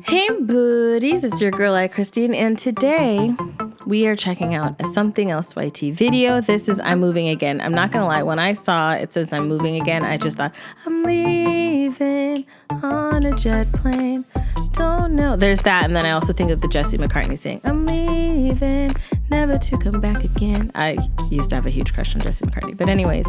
Hey buddies, it's your girl AyChristene, and today we are checking out a Something Else YT video. This is I'm Moving Again. I'm not gonna lie, when I saw it says I'm moving again, I just thought, I'm leaving on a jet plane. Don't know. There's that, and then I also think of the Jesse McCartney saying, I'm leaving, never to come back again. I used to have a huge crush on Jesse McCartney. But anyways,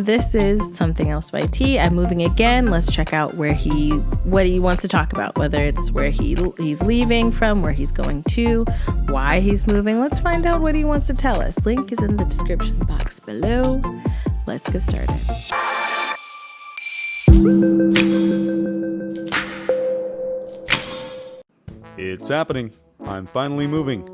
this is Something Else YT. I'm moving again. Let's check out what he wants to talk about, whether it's where he's leaving from, where he's going to, why he's moving. Let's find out what he wants to tell us. Link is in the description box below. Let's get started. It's happening. I'm finally moving.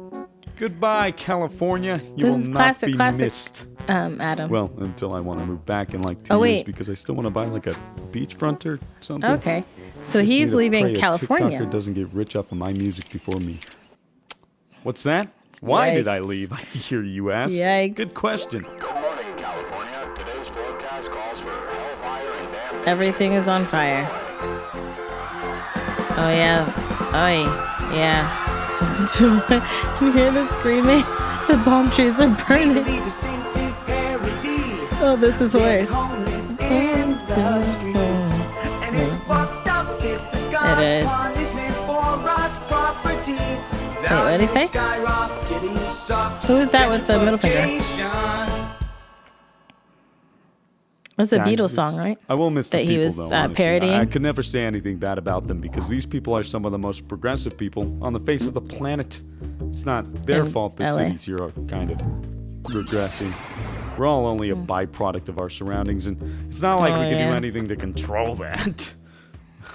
Goodbye, California. You will not be missed. Adam. Well, until I want to move back in like 2 years because I still want to buy like a beachfront or something. Okay. So he's leaving California. A TikToker doesn't get rich off of my music before me. What's that? Why did I leave? I hear you ask. Yikes. Good question. Good morning, California. Today's forecast calls for hellfire and damage. Everything is on fire. Oh yeah. Oh yeah. You hear the screaming? The palm trees are burning. Oh, this is hilarious. It is. Wait, what did he say? Who is that with the middle finger? It's a Beatles song, right? I will miss the that people, he was though, parodying. I could never say anything bad about them because these people are some of the most progressive people on the face of the planet. It's not their fault the cities here are kind of regressing. We're all only a byproduct of our surroundings, and it's not like we can do anything to control that.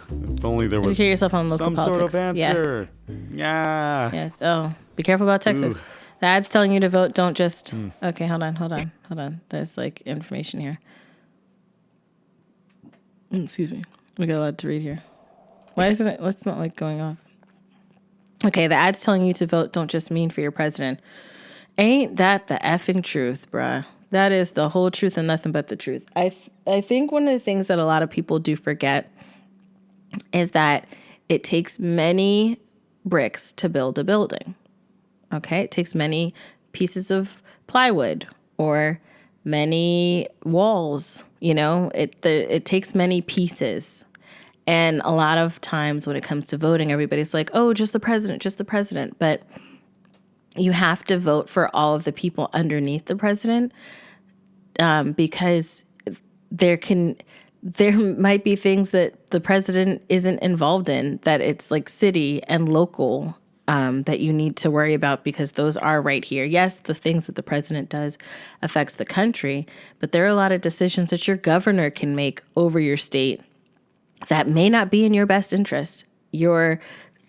If only there was you hear yourself on local some politics. sort of answer. Yes. Yeah. Yes. Oh, be careful about Texas. The ad's telling you to vote. Don't just. Okay, hold on. There's like information here. Excuse me. We got a lot to read here. Why isn't it? Let's not like going off. Okay, the ad's telling you to vote. Don't just mean for your president. Ain't that the effing truth, bruh? That is the whole truth and nothing but the truth. I think one of the things that a lot of people do forget is that it takes many bricks to build a building. Okay, it takes many pieces of plywood or many walls. You know, it takes many pieces. And a lot of times when it comes to voting, everybody's like, oh, just the president. But you have to vote for all of the people underneath the president because there might be things that the president isn't involved in, that it's like city and local that you need to worry about because those are right here. Yes, the things that the president does affects the country, but there are a lot of decisions that your governor can make over your state that may not be in your best interest. Your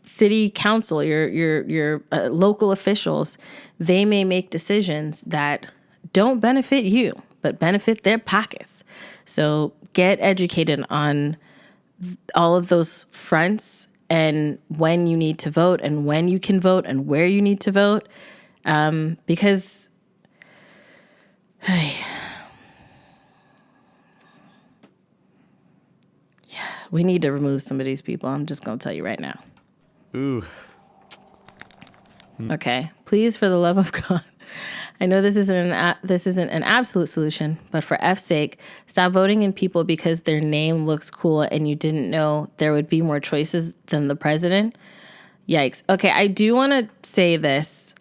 city council, your local officials, they may make decisions that don't benefit you, but benefit their pockets. So get educated on all of those fronts and when you need to vote and when you can vote and where you need to vote. Because we need to remove some of these people. I'm just going to tell you right now. Ooh. Okay. Please, for the love of God. I know this isn't an absolute solution, but for F's sake, stop voting in people because their name looks cool and you didn't know there would be more choices than the president. Yikes. Okay, I do want to say this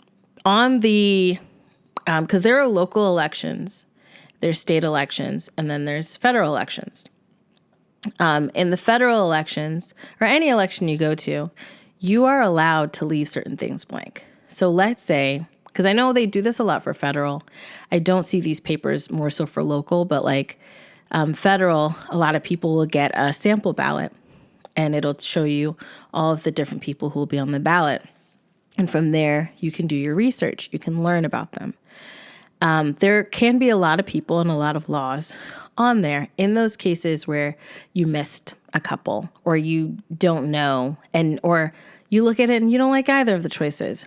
on the because there are local elections, there's state elections, and then there's federal elections. In the federal elections, or any election you go to, you are allowed to leave certain things blank. So let's say, because I know they do this a lot for federal. I don't see these papers more so for local, but like federal, a lot of people will get a sample ballot and it'll show you all of the different people who will be on the ballot. And from there, you can do your research. You can learn about them. There can be a lot of people and a lot of laws on there in those cases where you missed a couple or you don't know or you look at it and you don't like either of the choices.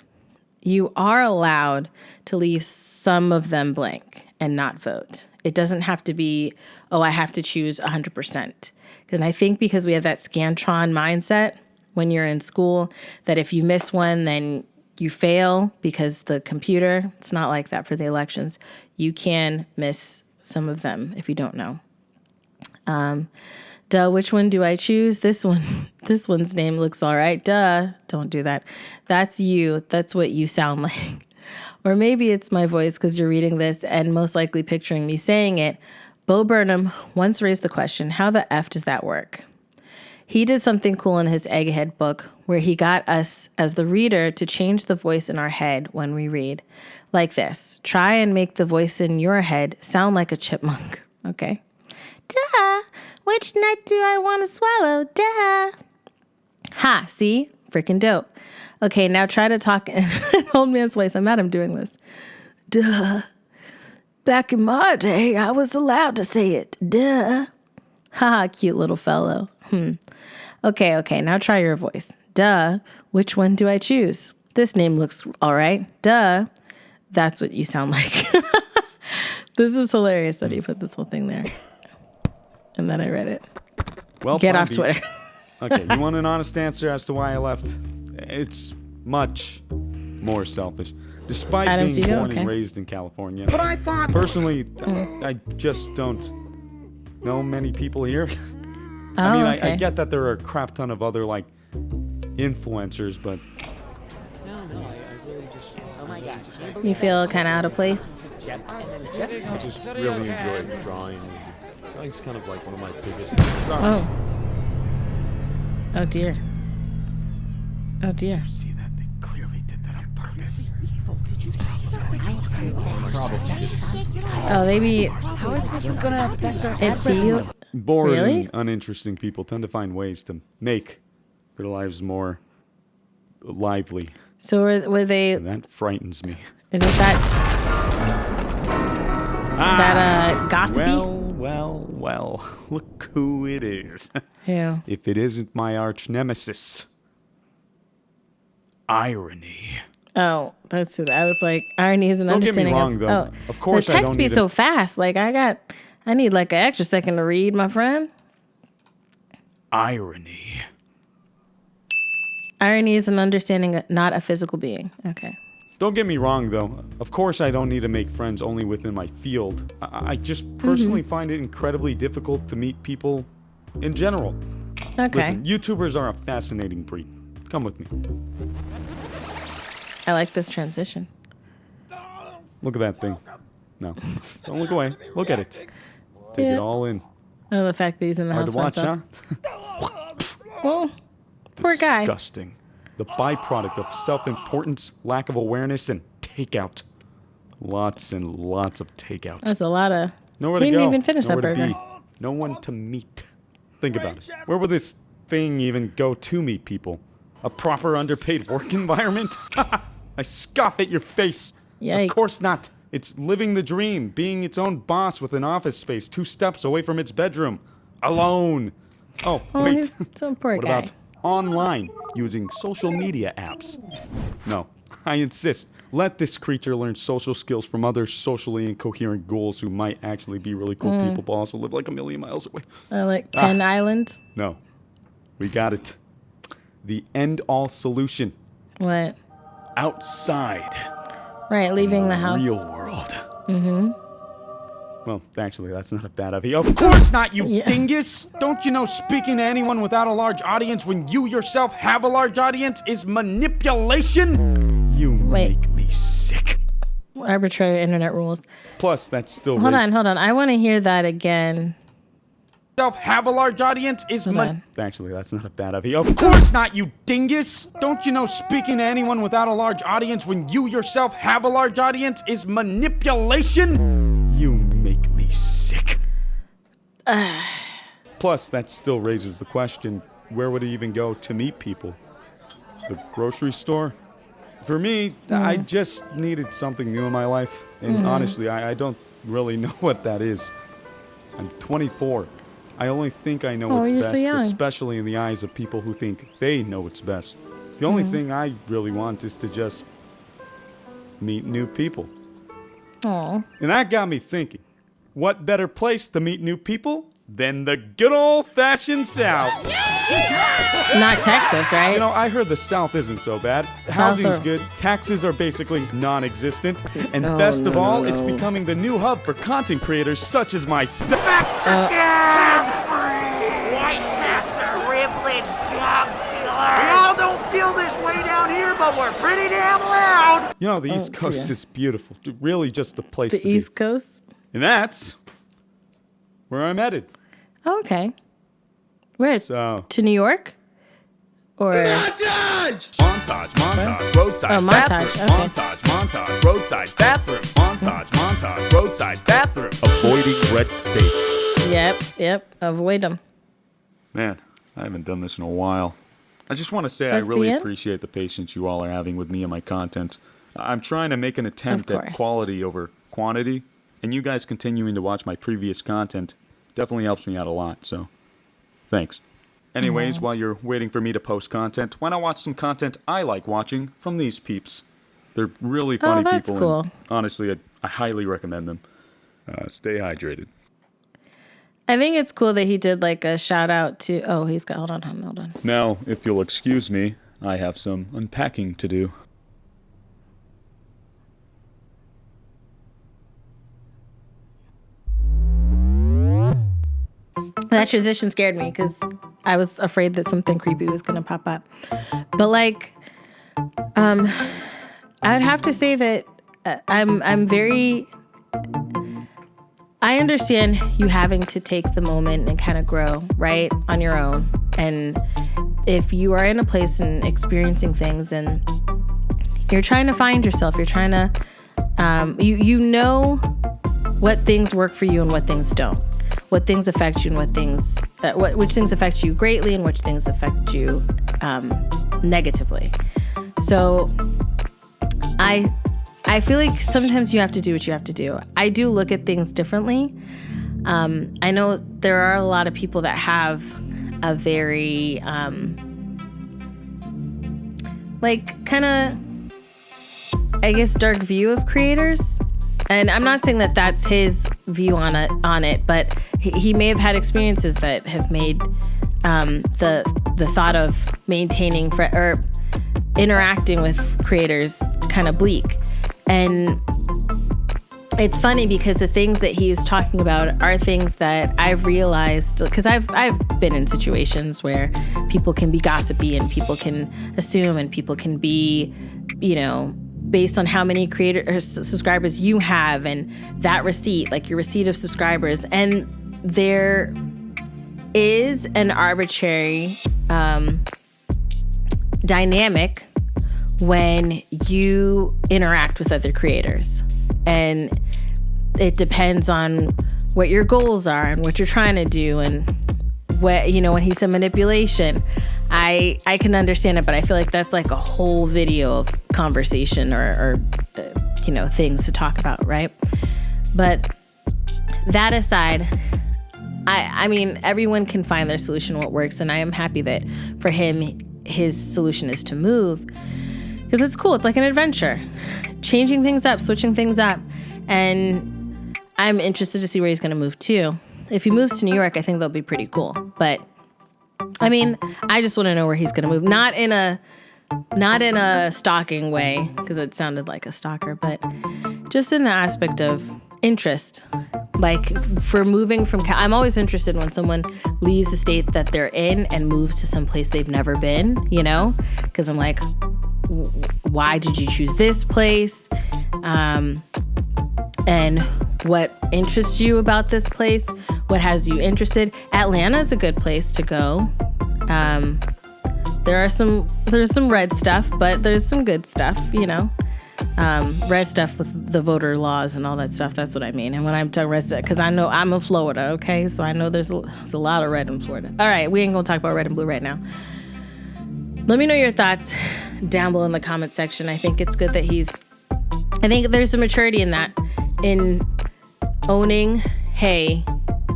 You are allowed to leave some of them blank. and not vote. It doesn't have to be, oh, I have to choose 100%. And I think because we have that Scantron mindset when you're in school, that if you miss one, then you fail because the computer, it's not like that for the elections. You can miss some of them if you don't know. Duh, which one do I choose? This one. This one's name looks all right. Duh, don't do that. That's you. That's what you sound like. Or maybe it's my voice because you're reading this and most likely picturing me saying it. Bo Burnham once raised the question, how the F does that work? He did something cool in his Egghead book where he got us as the reader to change the voice in our head when we read. Like this. Try and make the voice in your head sound like a chipmunk. Okay. Duh. Which nut do I want to swallow? Duh. Ha, see? Freaking dope. Okay, now try to talk in an old man's voice. I'm mad I'm doing this. Duh. Back in my day, I was allowed to say it. Duh. Haha, cute little fellow. Okay, now try your voice. Duh. Which one do I choose? This name looks all right. Duh. That's what you sound like. This is hilarious that he put this whole thing there. And then I read it. Well, get off Twitter. Okay, you want an honest answer as to why I left? It's much more selfish. Despite being born and raised in California. But I thought... Personally, I just don't know many people here. I get that there are a crap ton of other, like, influencers, but... You feel kind of out of place? I just really enjoy drawing. Drawing's kind of like one of my biggest... Oh dear. Oh dear. See that? They clearly did that on purpose. Oh, they be... How is this gonna affect our It be... Bored Really? and uninteresting people tend to find ways to make their lives more lively. So were they... And that frightens me. Is it that gossipy? Well, look who it is. Who? If it isn't my arch nemesis. Irony. Oh, that's who. I was like, irony is an Don't get me understanding wrong, though. Oh, Of course the I text don't be need so fast. Like I need like an extra second to read, my friend. Irony. Irony is an understanding, not a physical being. Okay. Don't get me wrong, though. Of course I don't need to make friends only within my field. I just personally find it incredibly difficult to meet people in general. Okay. Listen, YouTubers are a fascinating breed. Come with me. I like this transition. Look at that thing. No. Don't look away. Look at it. Take it all in. Oh, the fact that he's in the Hard house to watch, by huh? himself. Oh, poor guy. Disgusting. The byproduct of self-importance, lack of awareness, and takeout. Lots and lots of takeout. That's a lot of... Nowhere to He go. didn't even finish that Nowhere to burger. be. No one to meet. Think about it. Where would this thing even go to meet people? A proper underpaid work environment? I scoff at your face. Yikes. Of course not. It's living the dream, being its own boss with an office space 2 steps away from its bedroom. Alone. Oh, wait. He's some poor What guy. about online, using social media apps? No, I insist. Let this creature learn social skills from other socially incoherent ghouls who might actually be really cool people, but also live like a million miles away. I like Penn Island. No, we got it. The end-all solution. What? Outside. Right, leaving the house. Real world. Mm-hmm. Well, actually, that's not a bad idea. Of course not, you dingus! Don't you know speaking to anyone without a large audience when you yourself have a large audience is manipulation? You make me sick. Arbitrary internet rules. Plus, that's still... Hold on. I want to hear that again. Have a large audience is Hold on. Actually, that's not a bad idea. Of course not, you dingus! Don't you know speaking to anyone without a large audience when you yourself have a large audience is manipulation? You make me sick. Plus, that still raises the question, where would it even go to meet people? The grocery store? For me, I just needed something new in my life. And honestly, I don't really know what that is. I'm 24. I only think I know what's you're best, so young. especially in the eyes of people who think they know what's best. The only thing I really want is to just meet new people. Aw. And that got me thinking, what better place to meet new people than the good old-fashioned South? Not Texas, right? You know, I heard the South isn't so bad. South Housing's or- good. Taxes are basically non-existent. And Oh, best of no, all, no, it's no. becoming the new hub for content creators such as myself. White Massa Privilege job stealer! We all don't feel this way down here, but we're pretty damn loud! You know, the East Oh, Coast dear. is beautiful. Really just the place The to East be. Coast? And that's where I'm headed. Oh, okay. Where? So, To New York? Or montage, roadside Oh, montage, bathroom. okay. Montage, roadside bathroom. Montage, roadside bathroom. Avoiding red states. Yep. Avoid them. Man, I haven't done this in a while. I just want to say That's I the really end? appreciate the patience you all are having with me and my content. I'm trying to make an attempt Of at course. quality over quantity, and you guys continuing to watch my previous content definitely helps me out a lot, so thanks. Anyways, while you're waiting for me to post content, why not watch some content I like watching from these peeps? They're really funny that's people, cool. and honestly, I highly recommend them. Stay hydrated. I think it's cool that he did like a shout out to. Oh, he's got. Hold on. Now, if you'll excuse me, I have some unpacking to do. That transition scared me because I was afraid that something creepy was gonna pop up. But like, I'd have to say that I'm very. I understand you having to take the moment and kind of grow, right, on your own. And if you are in a place and experiencing things and you're trying to find yourself, you're trying to, you know what things work for you and what things don't. What things affect you and what things, which things affect you greatly and which things affect you negatively. So I feel like sometimes you have to do what you have to do. I do look at things differently. I know there are a lot of people that have a very, like, kind of, I guess, dark view of creators. And I'm not saying that that's his view on it, but he may have had experiences that have made the thought of maintaining or interacting with creators kind of bleak. And it's funny because the things that he's talking about are things that I've realized, because I've been in situations where people can be gossipy and people can assume and people can be, based on how many subscribers you have and that receipt, like your receipt of subscribers. And there is an arbitrary dynamic when you interact with other creators. And it depends on what your goals are and what you're trying to do. And what, when he said manipulation, I can understand it, but I feel like that's like a whole video of conversation or things to talk about, right? But that aside, I mean, everyone can find their solution, what works. And I am happy that for him, his solution is to move. Because it's cool. It's like an adventure. Changing things up, switching things up. And I'm interested to see where he's going to move to. If he moves to New York, I think that'll be pretty cool. But, I mean, I just want to know where he's going to move. Not in a stalking way, because it sounded like a stalker, but just in the aspect of interest. Like, for moving from... I'm always interested when someone leaves the state that they're in and moves to some place they've never been, Because I'm like... why did you choose this place? And what interests you about this place? What has you interested? Atlanta is a good place to go. There's some red stuff, but there's some good stuff, red stuff with the voter laws and all that stuff. That's what I mean. And when I'm talking red stuff, because I know I'm in Florida, okay? So I know there's a lot of red in Florida. All right, we ain't gonna talk about red and blue right now. Let me know your thoughts down below in the comment section. I think it's good that I think there's a maturity in that, in owning, hey,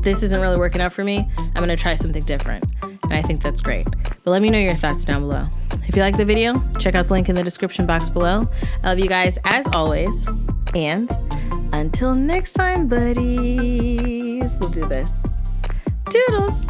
this isn't really working out for me. I'm going to try something different. And I think that's great. But let me know your thoughts down below. If you like the video, check out the link in the description box below. I love you guys as always. And Until next time, buddies. We'll do this. Toodles.